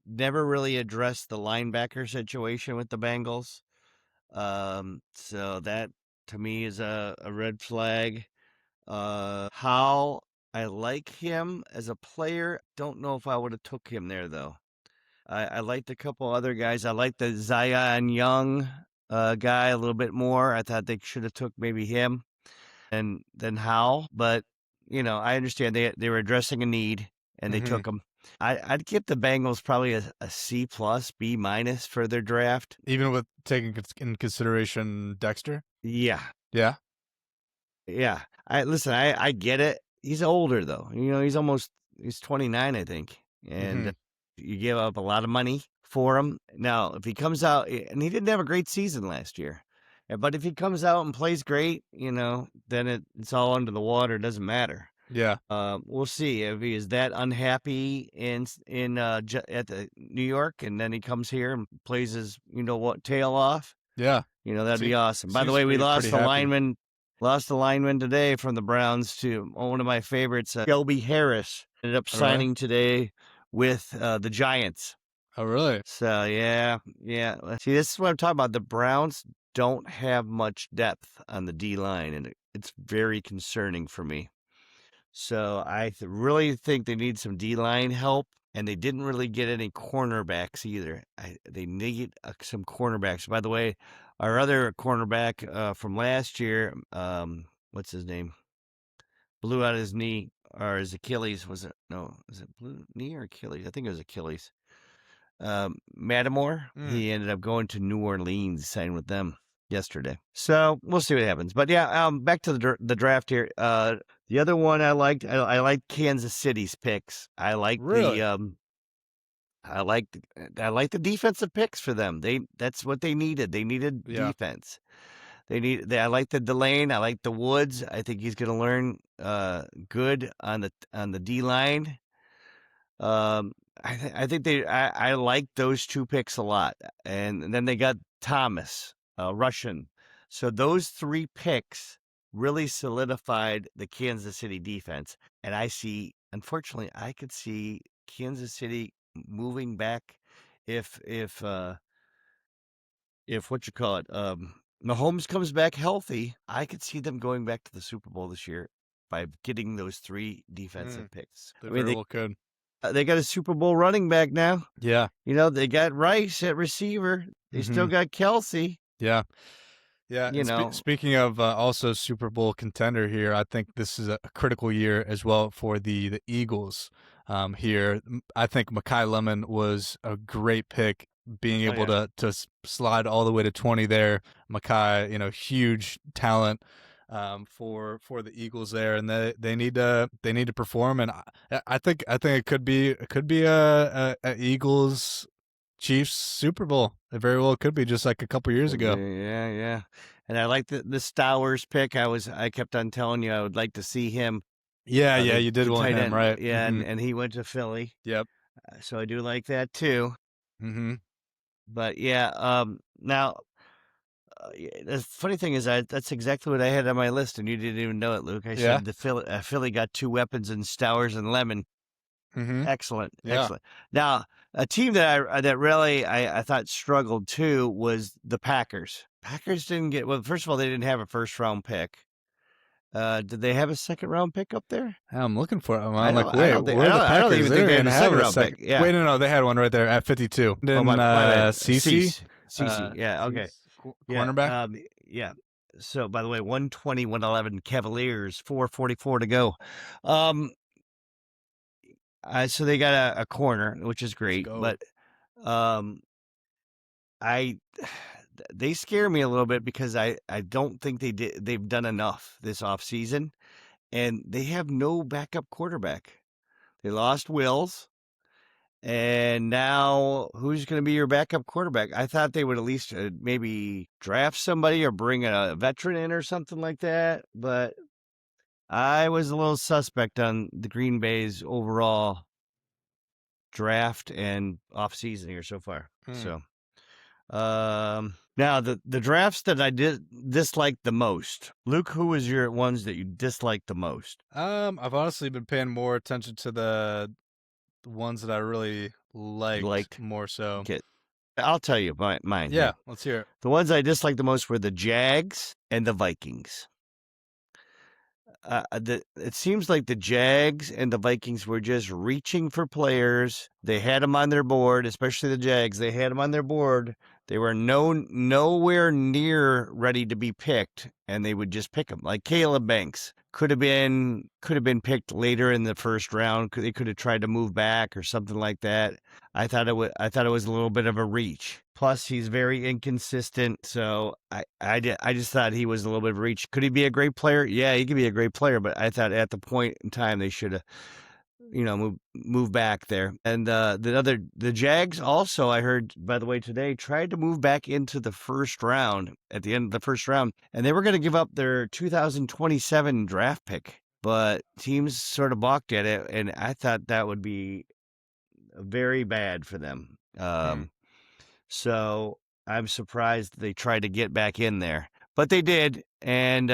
never really addressed the linebacker situation with the Bengals. So that to me is a red flag. How I like him as a player. Don't know if I would have took him there though. I liked a couple other guys. I liked the Zion Young guy a little bit more. I thought they should have took maybe him and then Howell. But I understand they were addressing a need, and they Mm-hmm. took him. I'd give the Bengals probably a C plus, B minus for their draft. Even with taking in consideration Dexter. Yeah, Yeah. yeah. I get it. He's older though. He's 29, I think, Mm-hmm. and you give up a lot of money for him. Now, if he comes out, and he didn't have a great season last year, but if he comes out and plays great, then it's all under the water. It doesn't matter. Yeah. We'll see if he is that unhappy at the New York, and then he comes here and plays his tail off. Yeah. That'd be awesome. By the Seems way, to we be pretty happy. lost the lineman today from the Browns to one of my favorites, Shelby Harris. Ended up Oh, really? signing today with the Giants. Oh, really? So yeah. See, this is what I'm talking about. The Browns don't have much depth on the D line, and it's very concerning for me. So I really think they need some D-line help, and they didn't really get any cornerbacks either. They need some cornerbacks. By the way, our other cornerback from last year, what's his name? Blew out his knee or his Achilles. Was it blue knee or Achilles? I think it was Achilles. Mattimore, Mm. he ended up going to New Orleans, signed with them yesterday. So we'll see what happens. But yeah, back to the draft here. The other one I liked, I liked Kansas City's picks. I like Really? I like the defensive picks for them. That's what they needed. They needed Yeah. defense. I like the Delane. I like the Woods. I think he's going to learn good on the D line. I think I like those two picks a lot, and then they got Thomas, Russian. So those three picks really solidified the Kansas City defense, and unfortunately, I could see Kansas City moving back if what you call it, Mahomes comes back healthy. I could see them going back to the Super Bowl this year by getting those three defensive picks. They I mean, very well could. they got a Super Bowl running back now. Yeah. They got Rice at receiver. They still Mm-hmm. got Kelsey. Yeah. Yeah, You and know, speaking of also Super Bowl contender here, I think this is a critical year as well for the Eagles. Here, I think Mekhi Lemon was a great pick, being oh able yeah, to slide all the way to 20 there. Mekhi, huge talent for the Eagles there, and they need to perform. And I think it could be a Eagles Chiefs Super Bowl. It very well could be, just like a couple years could be, ago. yeah. And I like the Stowers pick. I kept on telling you I would like to see him. Yeah, yeah, The you did want tight him, end, right? yeah, Mm-hmm. and he went to Philly, Yep. so I do like that too. Mm-hmm. But yeah, now the funny thing is, that's exactly what I had on my list, and you didn't even know it, Luke. I Yeah. said the Philly got two weapons in Stowers and Lemon. Mm-hmm. Excellent, Yeah. excellent. Now, a team that really I thought struggled too was the Packers. Packers didn't get well. First of all, they didn't have a first round pick. Did they have a second round pick up there? I'm looking for it. I I'm like, don't. I wait, don't think. where are the I don't Packers? even They think don't they even had a have second a round pick. second. Yeah. Wait, no, they had one right there at 52. Oh Then my bad. CC, CC. Yeah. Okay. Yeah. cornerback. Yeah. So, by the way, 120, 111 Cavaliers, 4:44 to go. So they got a corner, which is Let's great, go. but um, I they scare me a little bit because I don't think they've done enough this offseason, and they have no backup quarterback. They lost Wills, and now who's going to be your backup quarterback? I thought they would at least maybe draft somebody or bring a veteran in or something like that, but I was a little suspect on the Green Bay's overall draft and offseason here so far. Hmm. So now the drafts that I did dislike the most. Luke, who was your ones that you disliked the most? I've honestly been paying more attention to the ones that I really You liked liked? more so. Okay. I'll tell you mine Yeah, here. let's hear it. The ones I disliked the most were the Jags and the Vikings. it seems like the Jags and the Vikings were just reaching for players. They had them on their board, especially the Jags. They had them on their board. They were nowhere near ready to be picked, and they would just pick them. Like Caleb Banks could have been picked later in the first round. They could have tried to move back or something like that. I thought it was a little bit of a reach. Plus, he's very inconsistent, so I just thought he was a little bit of a reach. Could he be a great player? Yeah, he could be a great player, but I thought at the point in time they should have, move back there. And the Jags also, I heard, by the way, today tried to move back into the first round at the end of the first round, and they were going to give up their 2027 draft pick, but teams sort of balked at it, and I thought that would be very bad for them. Hmm. So I'm surprised they tried to get back in there, but they did. And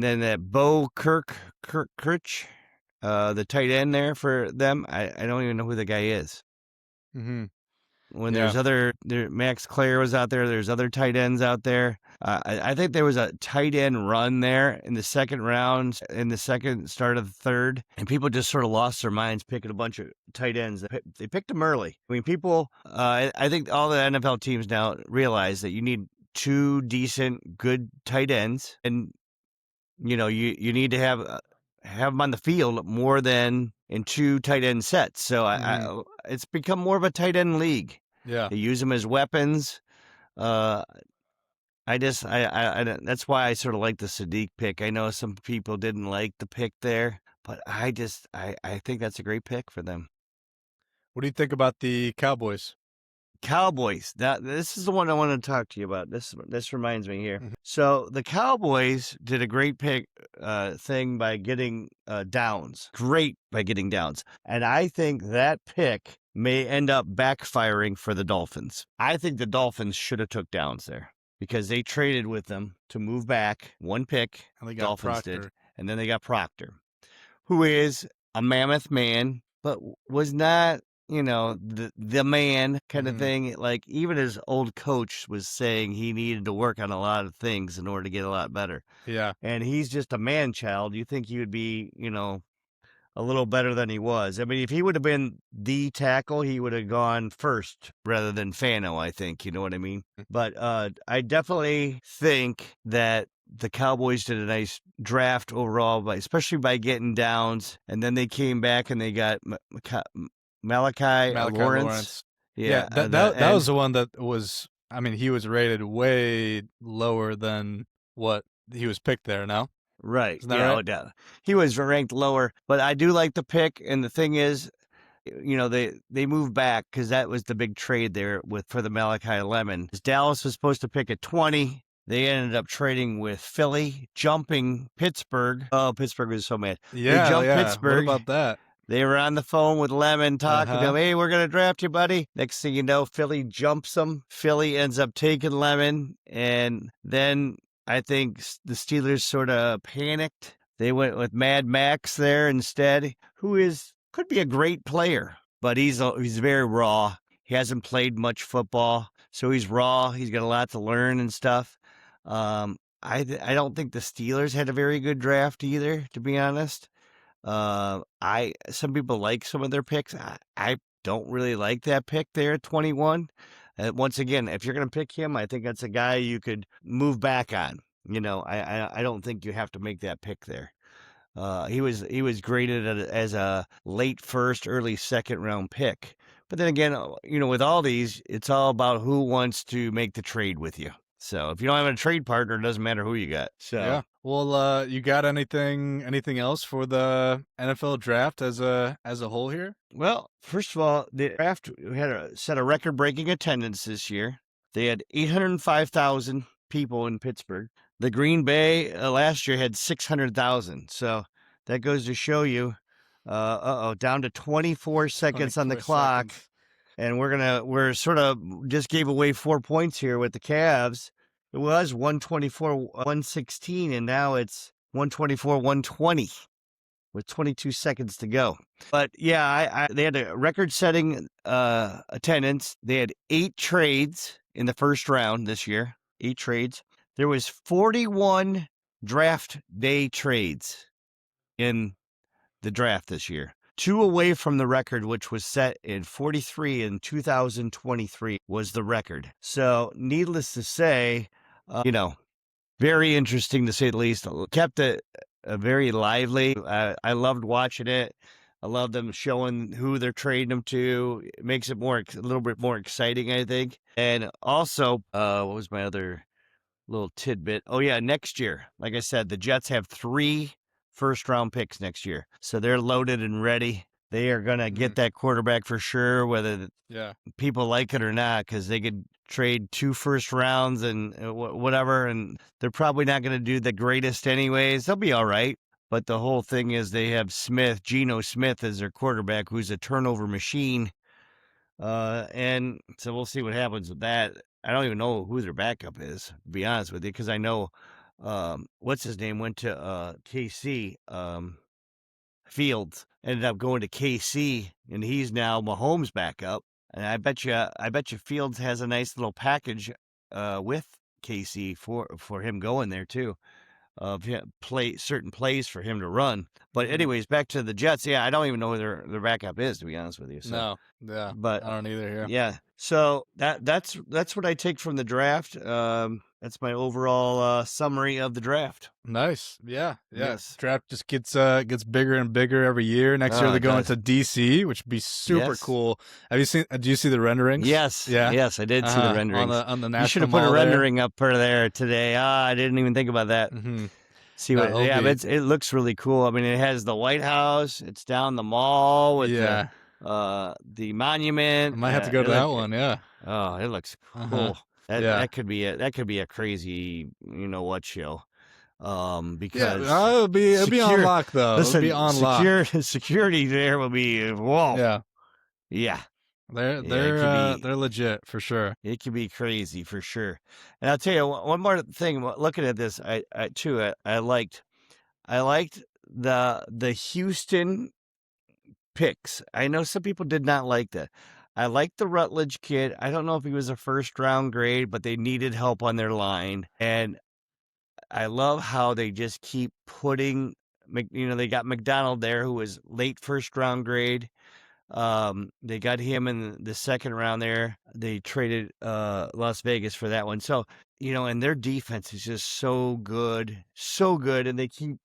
then that Kirch, the tight end there for them. I don't even know who the guy is. Hmm. When Yeah. Max Clare was out there. There's other tight ends out there. I think there was a tight end run there in the second round, in the second start of the third, and people just sort of lost their minds picking a bunch of tight ends. They picked them early. I mean, people. I think all the NFL teams now realize that you need two decent, good tight ends, and you need to have them on the field more than in two tight end sets. So Hmm. it's become more of a tight end league. Yeah. They use them as weapons. Uh, that's why I sort of like the Sadiq pick. I know some people didn't like the pick there, but I think that's a great pick for them. What do you think about the Cowboys? Cowboys. This is the one I want to talk to you about. This reminds me here. Mhm. So the Cowboys did a great pick thing by getting Downs. Great by getting Downs, and I think that pick may end up backfiring for the Dolphins. I think the Dolphins should have took Downs there because they traded with them to move back one pick. And they got Dolphins did, Proctor. and then they got Proctor, who is a mammoth man, but was not, the man kind of Hmm. thing. Like even his old coach was saying he needed to work on a lot of things in order to get a lot better. Yeah. And he's just a man child. You think he would be, a little better than he was. I mean, if he would have been the tackle, he would have gone first rather than Fano, I think. You know what I mean? But I definitely think that the Cowboys did a nice draft overall, especially by getting Downs. And then they came back and they got Malachi Malachi Lawrence. Lawrence. Yeah, Yeah, that was the one that was. I mean, he was rated way lower than what he was picked there. No, right. isn't that Yeah, right? oh, he was ranked lower, but I do like the pick. And the thing is, they moved back because that was the big trade there for the Malachi Lemon. Dallas was supposed to pick at 20. They ended up trading with Philly, jumping Pittsburgh. Oh, Pittsburgh was so mad. They Yeah, jumped yeah. What Pittsburgh. about that? They were on the phone with Lemon Uh talking to him. huh. Hey, we're going to draft you, buddy. Next thing you know, Philly jumps him. Philly ends up taking Lemon. And then I think the Steelers sort of panicked. They went with Mad Max there instead, could be a great player, but he's very raw. He hasn't played much football, so he's raw. He's got a lot to learn and stuff. I don't think the Steelers had a very good draft either, to be honest. I Some people like some of their picks. I don't really like that pick there at 21. Once again, if you're going to pick him, I think that's a guy you could move back on. I don't think you have to make that pick there. He was graded as a late first, early second round pick. But then again, with all these, it's all about who wants to make the trade with you. So if you don't have a trade partner, it doesn't matter who you got. Yeah. So Well, you got anything else for the NFL draft as a whole here? well, first of all, the draft set a record-breaking attendance this year. They had 805,000 people in Pittsburgh. The Green Bay last year had 600,000. So that goes to show you, down to 24 seconds on the 24 clock, seconds. and we're sort of just gave away 4 points here with the Cavs. It was 124, 116, and now it's 124, 120 with 22 seconds to go. But yeah, they had a record-setting attendance. They had 8 trades in the first round this year. 8 trades. There was 41 draft day trades in the draft this year. 2 away from the record, which was set in 43 in 2023, was the record. So, needless to say, very interesting to say the least. Kept it very lively. I loved watching it. I love them showing who they're trading them to. It makes it a little bit more exciting, I think. And also, what was my other little tidbit? Oh yeah, next year, like I said, the Jets have 3 first-round picks next year, so they're loaded and ready. They are gonna get that quarterback for sure, whether people like it or not, because they could trade 2 first rounds and whatever, and they're probably not going to do the greatest anyways. They'll be all right. But the whole thing is they have Geno Smith as their quarterback, who's a turnover machine. And so we'll see what happens with that. I don't even know who their backup is, to be honest with you, because I know what's his name went to KC. Fields ended up going to KC, and he's now Mahomes' backup. And I bet you Fields has a nice little package with KC for him going there too, of certain plays for him to run. But anyways, back to the Jets. Yeah, I don't even know who their backup is, to be honest with you. So, but I don't either here. Yeah, so that's what I take from the draft. That's my overall summary of the draft. Nice. Yeah. Yes. Draft just gets bigger and bigger every year. Next year they're going to DC, which would be super cool. Have you seen? Do you see the renderings? Yes. Yeah. Yes, I did see the renderings. On the national. You should have put a rendering up for there today. I didn't even think about that. See what? Yeah, but it looks really cool. I mean, it has the White House. It's down the mall with the monument. I might have to go to that one. Yeah. Oh, it looks cool. That could be a crazy, show. Because it'll be on lock though. Listen, it'll be on lock. Security there will be whoa. Yeah. They're legit for sure. It can be crazy for sure. And I'll tell you one more thing. Looking at this, I liked the Houston picks. I know some people did not like that. I liked the Rutledge kid. I don't know if he was a first round grade, but they needed help on their line. And I love how they just keep putting, they got McDonald there, who was late first round grade. They got him in the second round there. They traded Las Vegas for that one. So, and their defense is just so good. And they keep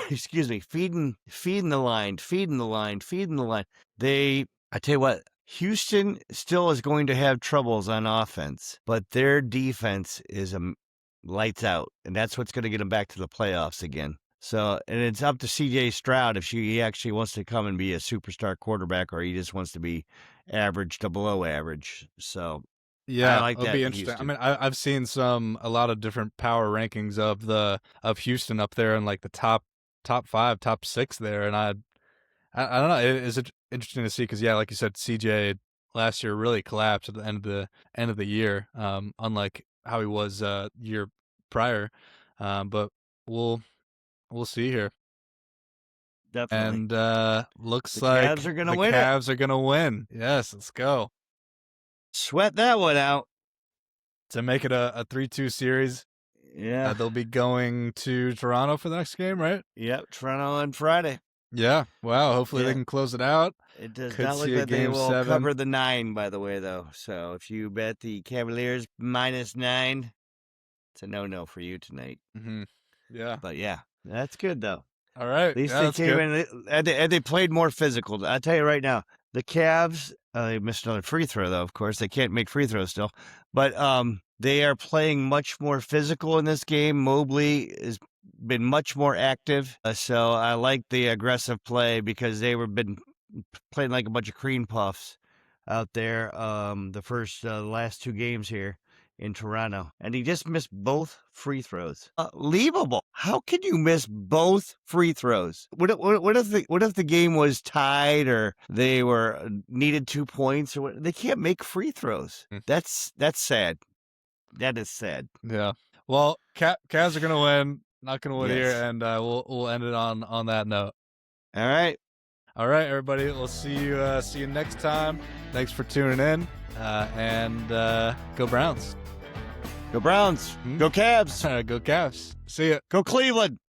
excuse me, feeding the line. I tell you what, Houston still is going to have troubles on offense, but their defense is lights out, and that's what's going to get them back to the playoffs again. So, and it's up to C.J. Stroud if he actually wants to come and be a superstar quarterback, or he just wants to be average to below average. So, yeah, I like it'll that be interesting. I mean, I've seen a lot of different power rankings of Houston up there in like the top 5, top 6 there, and I don't know. It's interesting to see because like you said, CJ last year really collapsed at the end of the year, unlike how he was year prior. But we'll see here. Definitely. And looks like the Cavs are gonna win. Yes, let's go. Sweat that one out to make it a 3-2 series. Yeah, they'll be going to Toronto for the next game, right? Yep, Toronto on Friday. Yeah. Wow. Hopefully they can close it out. It does not look like they will cover the 9, by the way, though. So if you bet the Cavaliers -9, it's a no-no for you tonight. Yeah. But yeah, that's good though. All right. At least they came in and they played more physical. I'll tell you right now, the Cavs, they missed another free throw though. Of course, they can't make free throws still, but they are playing much more physical in this game. Mobley has been much more active, so I like the aggressive play because they were been playing like a bunch of cream puffs out there. The last 2 games here in Toronto, and he just missed both free throws. Unbelievable! How can you miss both free throws? What if the game was tied or they were needed 2 points or what? They can't make free throws. That's sad. That is sad. Yeah. Well, Cavs are gonna win. Not gonna win here, and we'll end it on that note. All right, everybody. We'll see you next time. Thanks for tuning in, and go Browns. Go Browns. Hmm? Go Cavs. Go Cavs. See ya. Go Cleveland.